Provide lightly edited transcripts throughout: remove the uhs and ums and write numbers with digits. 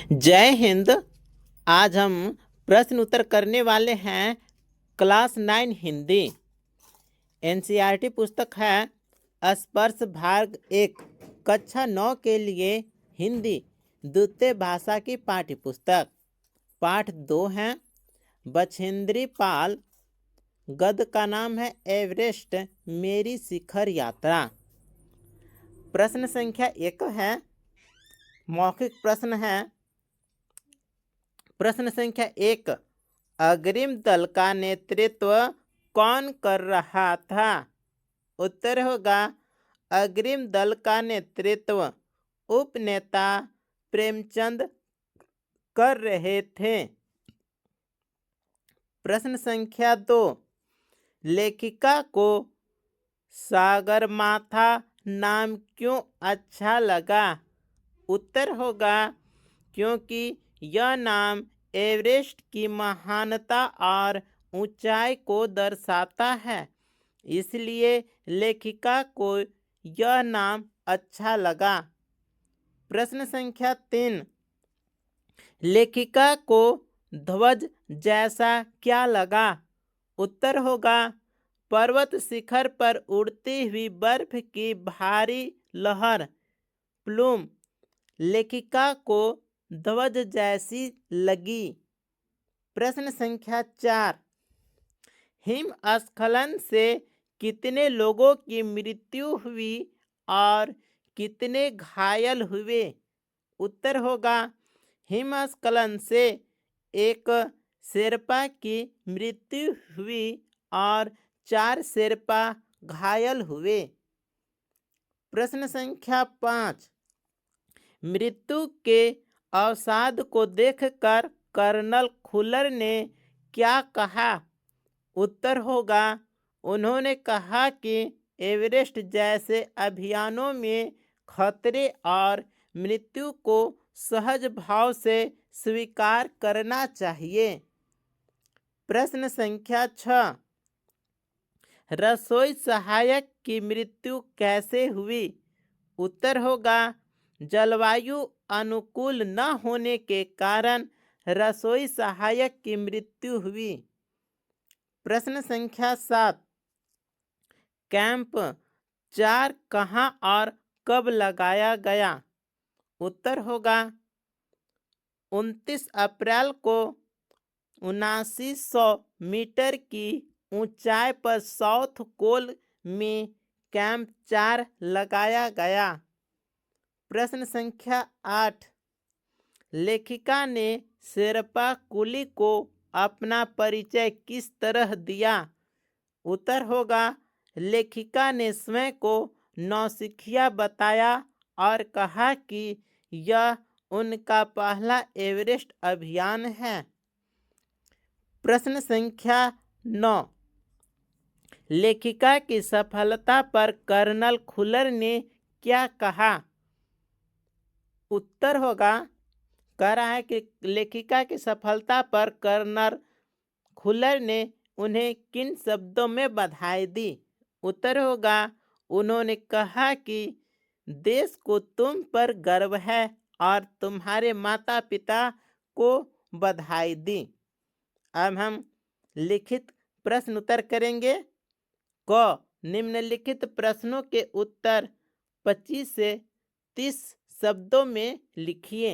जय हिंद। आज हम प्रश्न उत्तर करने वाले हैं क्लास 9 हिंदी। एनसीईआरटी पुस्तक है स्पर्श भाग 1 कक्षा 9 के लिए हिंदी द्वितीय भाषा की पाठ्य पुस्तक। पाठ 2 है बछेंद्री पाल। गद्य का नाम है एवरेस्ट मेरी शिखर यात्रा। प्रश्न संख्या 1 है मौखिक प्रश्न है। प्रश्न संख्या 1, अग्रिम दल का नेतृत्व कौन कर रहा था? उत्तर होगा अग्रिम दल का नेतृत्व उपनेता प्रेमचंद कर रहे थे। प्रश्न संख्या 2, लेखिका को सागरमाथा नाम क्यों अच्छा लगा? उत्तर होगा क्योंकि यह नाम एवरेस्ट की महानता और ऊंचाई को दर्शाता है, इसलिए लेखिका को यह नाम अच्छा लगा। प्रश्न संख्या 3, लेखिका को ध्वज जैसा क्या लगा? उत्तर होगा पर्वत शिखर पर उड़ती हुई बर्फ की भारी लहर प्लूम लेखिका को ध्वज जैसी लगी। प्रश्न संख्या 4, हिमस्खलन से कितने लोगों की मृत्यु हुई और कितने घायल हुए? उत्तर होगा हिमस्खलन से एक शेरपा की मृत्यु हुई और 4 शेरपा घायल हुए। प्रश्न संख्या 5, मृत्यु के अवसाद को देखकर कर्नल खुल्लर ने क्या कहा? उत्तर होगा उन्होंने कहा कि एवरेस्ट जैसे अभियानों में खतरे और मृत्यु को सहज भाव से स्वीकार करना चाहिए। प्रश्न संख्या 6, रसोई सहायक की मृत्यु कैसे हुई? उत्तर होगा जलवायु अनुकूल न होने के कारण रसोई सहायक की मृत्यु हुई। प्रश्न संख्या 7, कैंप 4 कहाँ और कब लगाया गया? उत्तर होगा 29 अप्रैल को 7900 मीटर की ऊंचाई पर साउथ कोल में कैंप 4 लगाया गया। प्रश्न संख्या 8, लेखिका ने शेरपा कुली को अपना परिचय किस तरह दिया? उत्तर होगा लेखिका ने स्वयं को नौसिखिया बताया और कहा कि यह उनका पहला एवरेस्ट अभियान है। प्रश्न संख्या 9, लेखिका की सफलता पर कर्नल खुल्लर ने क्या कहा? उत्तर होगा कह रहा है कि लेखिका की सफलता पर कर्नल खुल्लर ने उन्हें किन शब्दों में बधाई दी? उत्तर होगा उन्होंने कहा कि देश को तुम पर गर्व है और तुम्हारे माता पिता को बधाई दी। अब हम लिखित प्रश्न उत्तर करेंगे। क, निम्नलिखित प्रश्नों के उत्तर 25 से 30 शब्दों में लिखिए।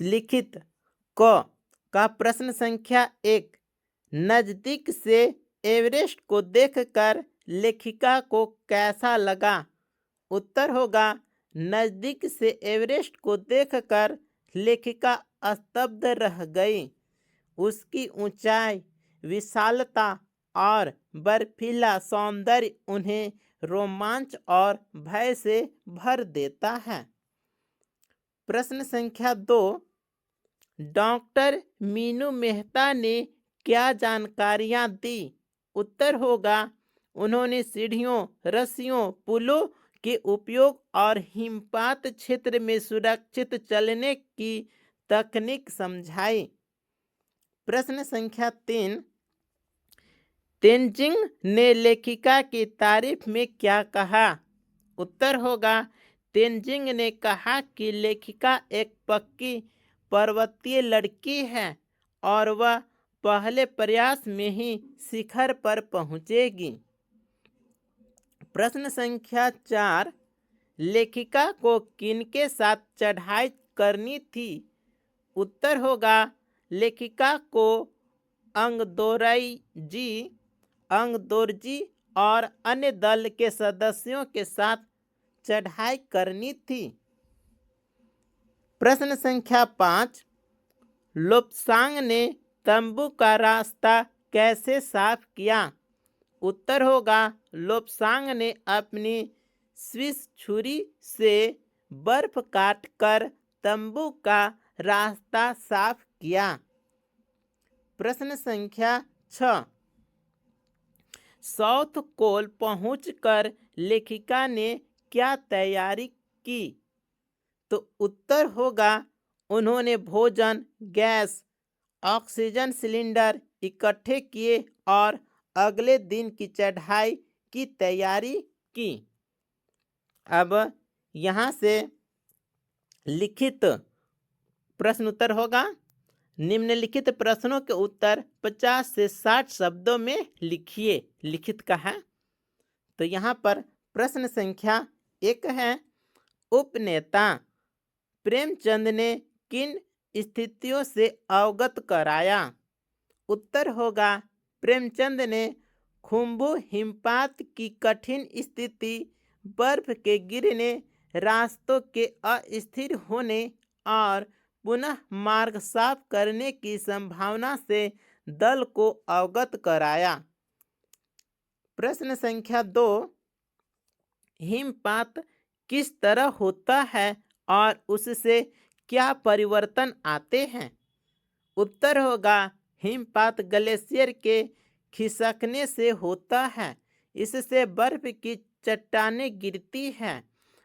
लिखित क का प्रश्न संख्या 1, नज़दीक से एवरेस्ट को देखकर लेखिका को कैसा लगा? उत्तर होगा नज़दीक से एवरेस्ट को देखकर लेखिका स्तब्ध रह गई। उसकी ऊंचाई, विशालता और बर्फीला सौंदर्य उन्हें रोमांच और भय से भर देता है। प्रश्न संख्या 2, डॉक्टर मीनू मेहता ने क्या जानकारियां दी? उत्तर होगा उन्होंने सीढ़ियों, रस्सियों, पुलों के उपयोग और हिमपात क्षेत्र में सुरक्षित चलने की तकनीक समझाई। प्रश्न संख्या 3, तेंजिंग ने लेखिका की तारीफ में क्या कहा? उत्तर होगा तेनजिंग ने कहा कि लेखिका एक पक्की पर्वतीय लड़की है और वह पहले प्रयास में ही शिखर पर पहुंचेगी। प्रश्न संख्या 4, लेखिका को किनके साथ चढ़ाई करनी थी? उत्तर होगा लेखिका को अंगदोरजी और अन्य दल के सदस्यों के साथ चढ़ाई करनी थी। प्रश्न संख्या 5, लोब्सांग ने तंबू का रास्ता कैसे साफ किया? उत्तर होगा लोब्सांग ने अपनी स्विस छुरी से बर्फ काटकर तंबू का रास्ता साफ किया। प्रश्न संख्या 6, साउथ कोल पहुंचकर लेखिका ने क्या तैयारी की? तो उत्तर होगा उन्होंने भोजन, गैस, ऑक्सीजन सिलेंडर इकट्ठे किए और अगले दिन की चढ़ाई की तैयारी की। अब यहाँ से लिखित प्रश्न उत्तर होगा। निम्नलिखित प्रश्नों के उत्तर 50 से 60 शब्दों में लिखिए। लिखित का है तो यहाँ पर प्रश्न संख्या 1 है, उपनेता प्रेमचंद ने किन स्थितियों से अवगत कराया? उत्तर होगा प्रेमचंद ने खुम्बू हिमपात की कठिन स्थिति, बर्फ के गिरने, रास्तों के अस्थिर होने और पुनः मार्ग साफ करने की संभावना से दल को अवगत कराया। प्रश्न संख्या 2, हिमपात किस तरह होता है और उससे क्या परिवर्तन आते हैं? उत्तर होगा हिमपात ग्लेशियर के खिसकने से होता है। इससे बर्फ की चट्टानें गिरती हैं,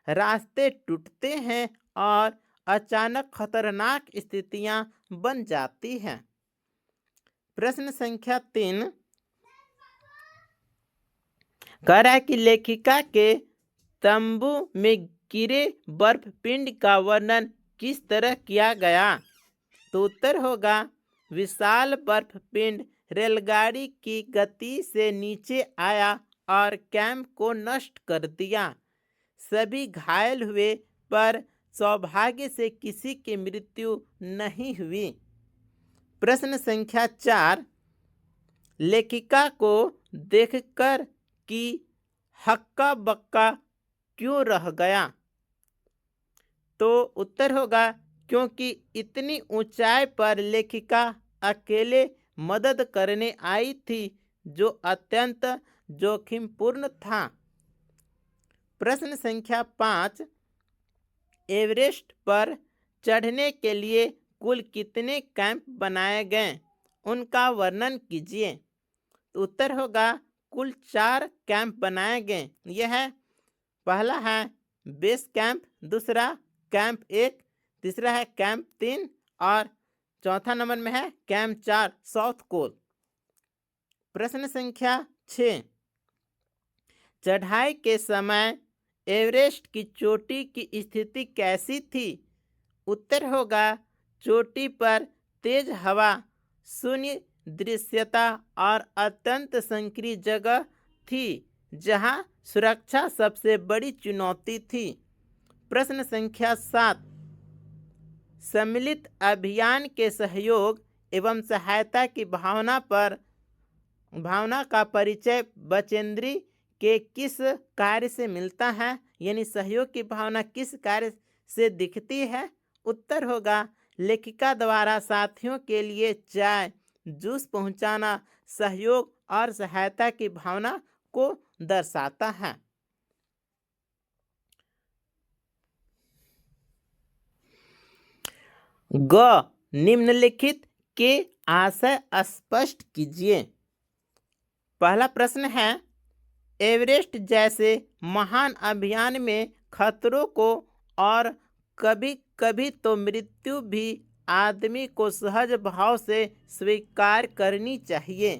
रास्ते टूटते हैं और अचानक खतरनाक स्थितियां बन जाती हैं। प्रश्न संख्या 3 कह रहा है कि लेखिका के तंबू में गिरे बर्फ पिंड का वर्णन किस तरह किया गया? तो उत्तर होगा विशाल बर्फ पिंड रेलगाड़ी की गति से नीचे आया और कैंप को नष्ट कर दिया। सभी घायल हुए पर सौभाग्य से किसी की मृत्यु नहीं हुई। प्रश्न संख्या 4, लेखिका को देखकर कि हक्का बक्का क्यों रह गया? तो उत्तर होगा क्योंकि इतनी ऊंचाई पर लेखिका अकेले मदद करने आई थी जो अत्यंत जोखिमपूर्ण था। प्रश्न संख्या 5, एवरेस्ट पर चढ़ने के लिए कुल कितने कैंप बनाए गए? उनका वर्णन कीजिए। तो उत्तर होगा कुल 4 कैंप बनाए गए। यह है, पहला है बेस कैंप, दूसरा कैंप 1, तीसरा है कैंप 3 और चौथा नंबर में है कैंप 4 साउथ कोल। प्रश्न संख्या 6, चढ़ाई के समय एवरेस्ट की चोटी की स्थिति कैसी थी? उत्तर होगा चोटी पर तेज हवा, शून्य दृश्यता और अत्यंत संकीर्ण जगह थी जहां सुरक्षा सबसे बड़ी चुनौती थी। प्रश्न संख्या 7, सम्मिलित अभियान के सहयोग एवं सहायता की भावना का परिचय बचेंद्री के किस कार्य से मिलता है? यानी सहयोग की भावना किस कार्य से दिखती है? उत्तर होगा लेखिका द्वारा साथियों के लिए चाय जूस पहुंचाना सहयोग और सहायता की भावना को दर्शाता है। ग, निम्नलिखित के आशय स्पष्ट कीजिए। पहला प्रश्न है, एवरेस्ट जैसे महान अभियान में खतरों को और कभी कभी तो मृत्यु भी आदमी को सहज भाव से स्वीकार करनी चाहिए।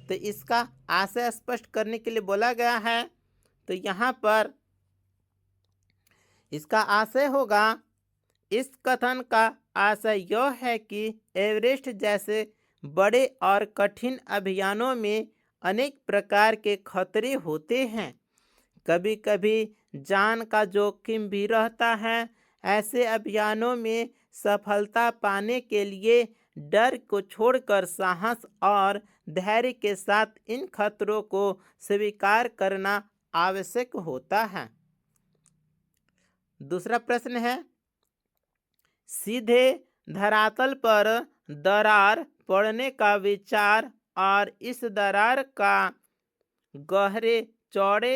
तो इसका आशय स्पष्ट करने के लिए बोला गया है। तो यहाँ पर इसका आशय होगा, इस कथन का आशय यह है कि एवरेस्ट जैसे बड़े और कठिन अभियानों में अनेक प्रकार के खतरे होते हैं। कभी कभी जान का जोखिम भी रहता है। ऐसे अभियानों में सफलता पाने के लिए डर को छोड़कर साहस और धैर्य के साथ इन खतरों को स्वीकार करना आवश्यक होता है। दूसरा प्रश्न है, सीधे धरातल पर दरार पड़ने का विचार और इस दरार का गहरे चौड़े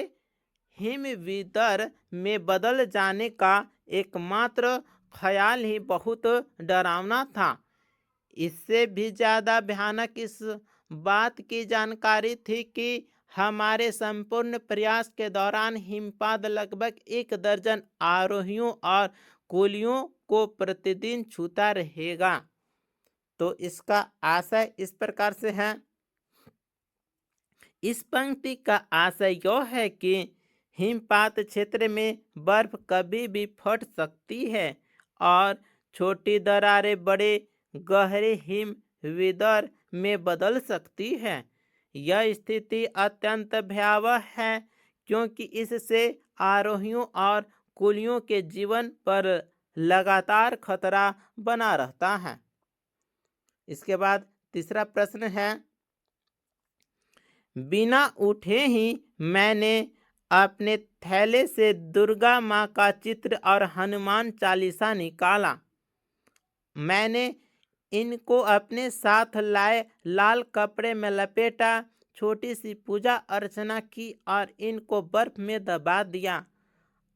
हिमविदर में बदल जाने का एकमात्र ख्याल ही बहुत डरावना था। इससे भी ज़्यादा भयानक इस बात की जानकारी थी कि हमारे संपूर्ण प्रयास के दौरान हिमपात लगभग 1 दर्जन आरोहियों और कुलियों को प्रतिदिन छूता रहेगा। तो इसका आशय इस प्रकार से है। इस पंक्ति का आशय यह है कि हिमपात क्षेत्र में बर्फ कभी भी फट सकती है और छोटी दरारें बड़े गहरे हिमविदर में बदल सकती है। यह स्थिति अत्यंत भयावह है क्योंकि इससे आरोहियों और कुलियों के जीवन पर लगातार खतरा बना रहता है। इसके बाद तीसरा प्रश्न है, बिना उठे ही मैंने अपने थैले से दुर्गा माँ का चित्र और हनुमान चालीसा निकाला। मैंने इनको अपने साथ लाए लाल कपड़े में लपेटा, छोटी सी पूजा अर्चना की और इनको बर्फ में दबा दिया।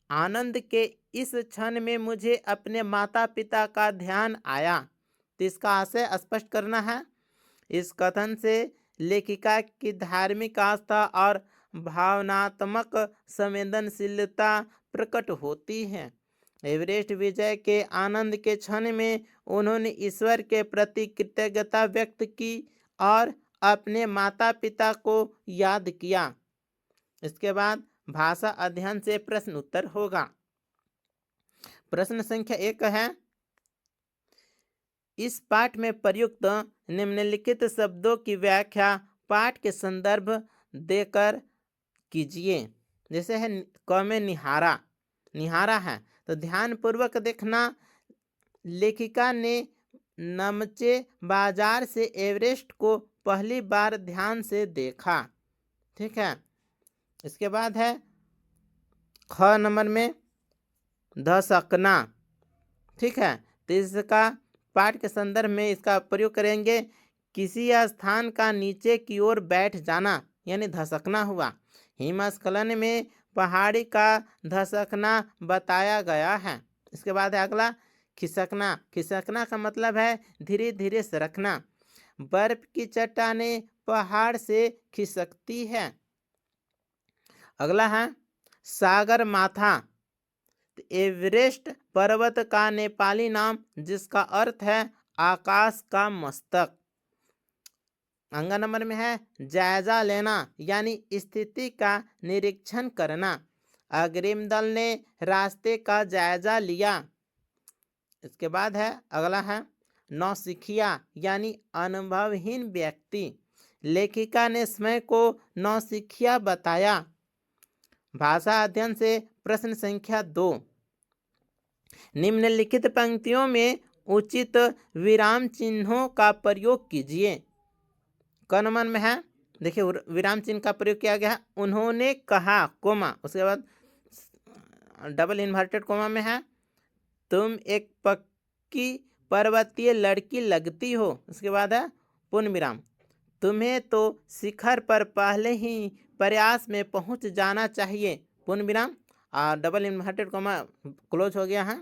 आनंद के इस क्षण में मुझे अपने माता पिता का ध्यान आया। तो इसका आशय स्पष्ट करना है। इस कथन से लेखिका की धार्मिक आस्था और भावनात्मक संवेदनशीलता प्रकट होती है। एवरेस्ट विजय के आनंद के क्षण में उन्होंने ईश्वर के प्रति कृतज्ञता व्यक्त की और अपने माता पिता को याद किया। इसके बाद भाषा अध्ययन से प्रश्न उत्तर होगा। प्रश्न संख्या 1 है, इस पाठ में प्रयुक्त निम्नलिखित शब्दों की व्याख्या पाठ के संदर्भ देकर कीजिए। जैसे है क में निहारा, निहारा है तो ध्यान पूर्वक देखना। लेखिका ने नमचे बाजार से एवरेस्ट को पहली बार ध्यान से देखा। ठीक है। इसके बाद है ख नंबर में धसकना। ठीक है, तो इसका पाठ के संदर्भ में इसका प्रयोग करेंगे। किसी स्थान का नीचे की ओर बैठ जाना यानी धसकना हुआ। हिमस्खलन में पहाड़ी का धसकना बताया गया है। इसके बाद है अगला खिसकना। खिसकना का मतलब है धीरे धीरे सरकना। बर्फ की चट्टानें पहाड़ से खिसकती है। अगला है सागर माथा। एवरेस्ट पर्वत का नेपाली नाम जिसका अर्थ है आकाश का मस्तक। अंगा नंबर में है जायजा लेना यानी स्थिति का निरीक्षण करना। अग्रिम दल ने रास्ते का जायजा लिया। इसके बाद है अगला है नौसिखिया यानी अनुभवहीन व्यक्ति। लेखिका ने स्वयं को नौसिखिया बताया। भाषा अध्ययन से प्रश्न संख्या 2, निम्नलिखित पंक्तियों में उचित विराम चिन्हों का प्रयोग कीजिए। क नंबर में है, देखिए विराम चिन्ह का प्रयोग किया गया है। उन्होंने कहा कोमा, उसके बाद डबल इन्वर्टेड कोमा में है तुम एक पक्की पर्वतीय लड़की लगती हो। उसके बाद है पूर्ण विराम, तुम्हें तो शिखर पर पहले ही प्रयास में पहुंच जाना चाहिए। पूर्ण विराम और डबल इन्वर्टेड कोमा क्लोज हो गया है।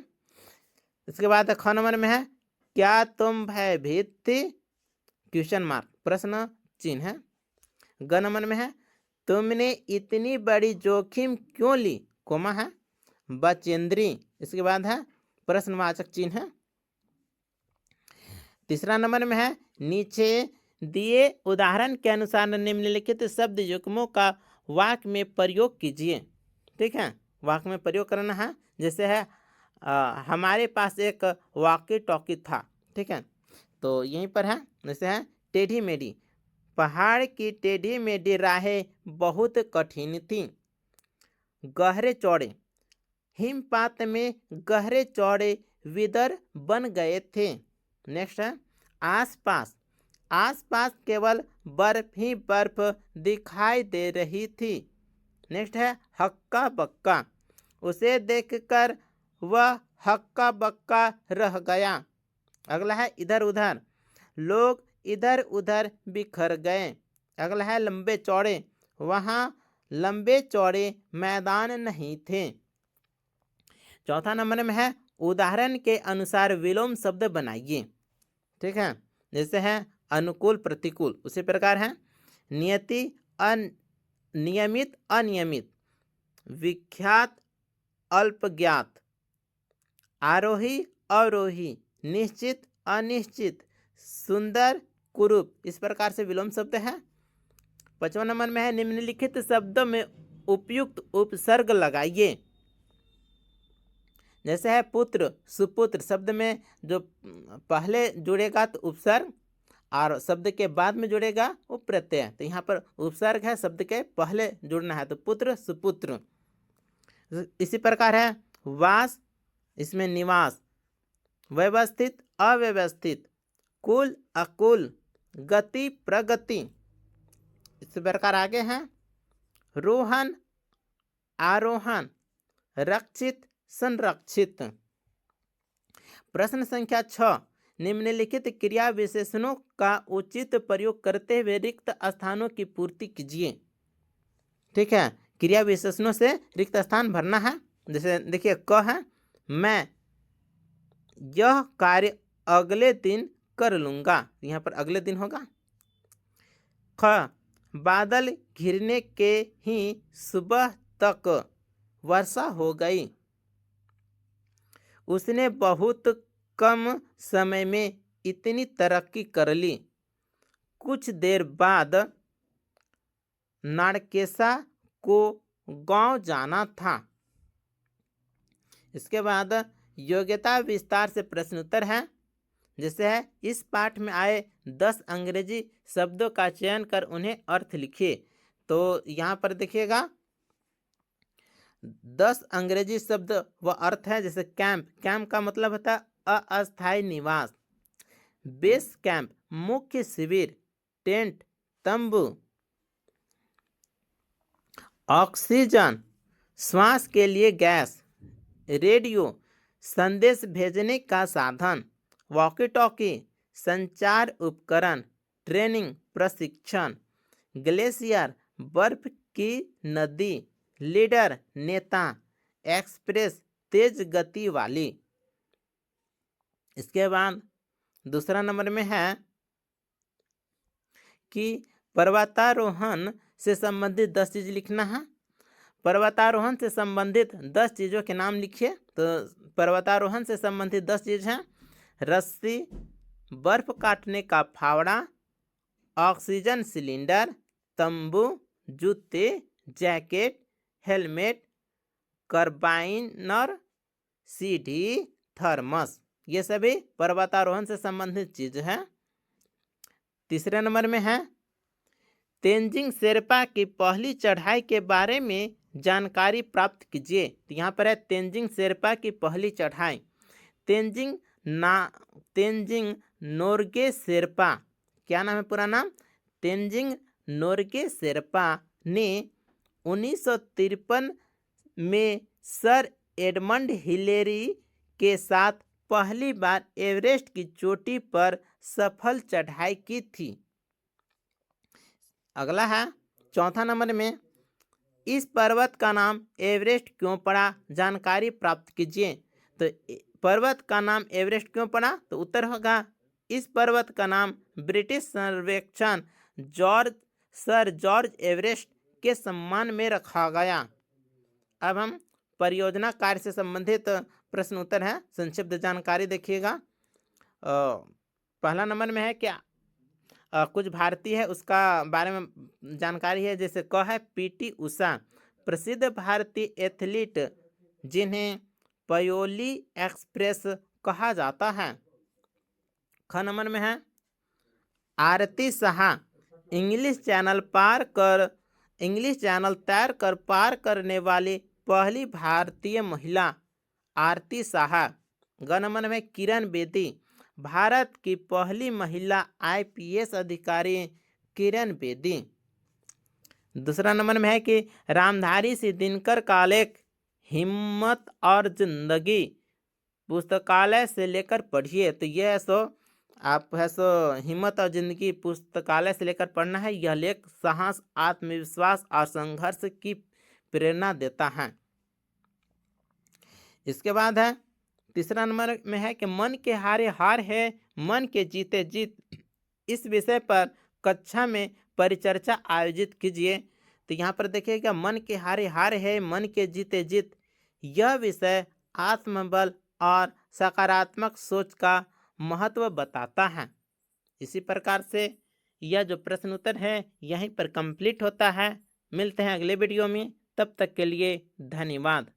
इसके बाद ख नंबर में है क्या तुम भयभीत थी, क्वेश्चन मार्क, प्रश्न चिन्ह है। ग नंबर में है तुमने इतनी बड़ी जोखिम क्यों ली, कोमा है बचेंद्री। इसके बाद है प्रश्नवाचक चिन्ह है। तीसरा नंबर में है नीचे दिए उदाहरण के अनुसार निम्नलिखित शब्द युग्मों का वाक्य में प्रयोग कीजिए। ठीक है, वाक्य में प्रयोग करना है जैसे है हमारे पास एक वॉकी टॉकी था, ठीक है। तो यहीं पर है, जैसे है टेढ़ी मेढ़ी, पहाड़ की टेढ़ी मेढ़ी राहें बहुत कठिन थी, गहरे चौड़े हिमपात में गहरे चौड़े विदर बन गए थे। नेक्स्ट है आसपास, आसपास केवल बर्फ ही बर्फ दिखाई दे रही थी। नेक्स्ट है हक्का बक्का, उसे देखकर वह हक्का बक्का रह गया। अगला है इधर उधर, लोग इधर उधर बिखर गए। अगला है लंबे चौड़े, वहाँ लंबे चौड़े मैदान नहीं थे। चौथा नंबर में है उदाहरण के अनुसार विलोम शब्द बनाइए, ठीक है। जैसे है अनुकूल प्रतिकूल, उसी प्रकार है नियति नियमित अनियमित, विख्यात अल्पज्ञात, आरोही अवरोही, निश्चित अनिश्चित, सुंदर कुरूप, इस प्रकार से विलोम शब्द है। 55 नंबर में है निम्नलिखित शब्दों में उपयुक्त उपसर्ग लगाइए। जैसे है पुत्र सुपुत्र, शब्द में जो पहले जुड़ेगा तो उपसर्ग और शब्द के बाद में जुड़ेगा वो प्रत्यय। तो यहाँ पर उपसर्ग है, शब्द के पहले जुड़ना है, तो पुत्र सुपुत्र। इसी प्रकार है वास, इसमें निवास, व्यवस्थित अव्यवस्थित, कुल अकुल, गति प्रगति। इसी प्रकार आगे हैं रोहन आरोहण, रक्षित संरक्षित। प्रश्न संख्या 6, निम्नलिखित क्रिया विशेषणों का उचित प्रयोग करते हुए रिक्त स्थानों की पूर्ति कीजिए, ठीक है। क्रिया विशेषणों से रिक्त स्थान भरना है। जैसे देखिए क है मैं यह कार्य अगले दिन कर लूँगा, यहाँ पर अगले दिन होगा। ख बादल घिरने के ही सुबह तक वर्षा हो गई, उसने बहुत कम समय में इतनी तरक्की कर ली। कुछ देर बाद नाड़केसा को गांव जाना था। इसके बाद योग्यता विस्तार से प्रश्न उत्तर है। जैसे है इस पाठ में आए 10 अंग्रेजी शब्दों का चयन कर उन्हें अर्थ लिखिए। तो यहाँ पर देखिएगा 10 अंग्रेजी शब्द व अर्थ है। जैसे कैंप, कैंप का मतलब होता है अस्थायी निवास। बेस कैंप मुख्य शिविर, टेंट तंबू। ऑक्सीजन श्वास के लिए गैस। रेडियो संदेश भेजने का साधन। वॉकी टॉकी संचार उपकरण। ट्रेनिंग प्रशिक्षण। ग्लेशियर बर्फ की नदी। लीडर नेता। एक्सप्रेस तेज गति वाली। इसके बाद दूसरा नंबर में है कि पर्वतारोहण से संबंधित 10 चीज लिखना है। पर्वतारोहण से संबंधित 10 चीज़ों के नाम लिखिए। तो पर्वतारोहण से संबंधित 10 चीज़ हैं रस्सी, बर्फ काटने का फावड़ा, ऑक्सीजन सिलेंडर, तंबू, जूते, जैकेट, हेलमेट, कार्बाइनर, सीढ़ी, थर्मस। ये सभी पर्वतारोहण से संबंधित चीज है। तीसरे नंबर में है तेंजिंग शेरपा की पहली चढ़ाई के बारे में जानकारी प्राप्त कीजिए। तो यहाँ पर है तेंजिंग शेरपा की पहली चढ़ाई। तेंजिंग नोरगे शेरपा, क्या नाम है पूरा नाम? तेंजिंग नोरगे शेरपा ने 1953 में सर एडमंड हिलेरी के साथ पहली बार एवरेस्ट की चोटी पर सफल चढ़ाई की थी। अगला है चौथा नंबर में इस पर्वत का नाम एवरेस्ट क्यों पड़ा, जानकारी प्राप्त कीजिए। तो पर्वत का नाम एवरेस्ट क्यों पड़ा? तो उत्तर होगा इस पर्वत का नाम ब्रिटिश सर्वेक्षण सर जॉर्ज एवरेस्ट के सम्मान में रखा गया। अब हम परियोजना कार्य से संबंधित प्रश्न उत्तर है, संक्षिप्त जानकारी देखिएगा। पहला नंबर में है क्या कुछ भारतीय है उसका बारे में जानकारी है। जैसे क है पीटी उषा, प्रसिद्ध भारतीय एथलीट जिन्हें पयोली एक्सप्रेस कहा जाता है? ख नंबर में है आरती साहा इंग्लिश चैनल तैर कर पार करने वाली पहली भारतीय महिला आरती साहा। ग नंबर में किरण बेदी भारत की पहली महिला आईपीएस अधिकारी किरण बेदी। दूसरा नंबर में है कि रामधारी सिंह दिनकर का लेख हिम्मत और जिंदगी पुस्तकालय से लेकर पढ़िए। तो यह आप है हिम्मत और जिंदगी पुस्तकालय से लेकर पढ़ना है। यह लेख साहस, आत्मविश्वास और संघर्ष की प्रेरणा देता है। इसके बाद है तीसरा नंबर में है कि मन के हारे हार है, मन के जीते जीत। इस विषय पर कक्षा में परिचर्चा आयोजित कीजिए। तो यहाँ पर देखिएगा मन के हारे हार है, मन के जीते जीत। यह विषय आत्मबल और सकारात्मक सोच का महत्व बताता है। इसी प्रकार से यह जो प्रश्न उत्तर है यहीं पर कंप्लीट होता है। मिलते हैं अगले वीडियो में, तब तक के लिए धन्यवाद।